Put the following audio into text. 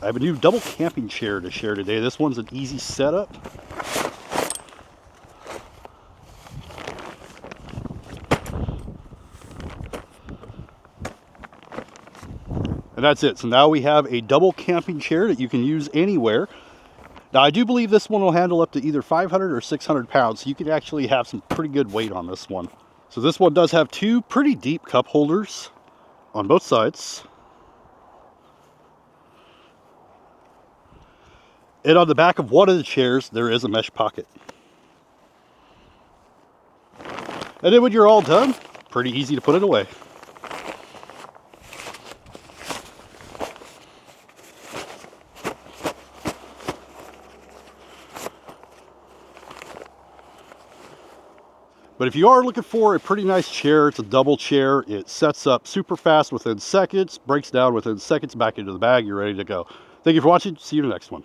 I have a new double camping chair to share today. This one's an easy setup. And that's it. So now we have a double camping chair that you can use anywhere. Now I do believe this one will handle up to either 500 or 600 pounds. So you can actually have some pretty good weight on this one. So this one does have two pretty deep cup holders on both sides. And on the back of one of the chairs, there is a mesh pocket. And then when you're all done, pretty easy to put it away. But if you are looking for a pretty nice chair, it's a double chair. It sets up super fast within seconds, breaks down within seconds, back into the bag, you're ready to go. Thank you for watching. See you in the next one.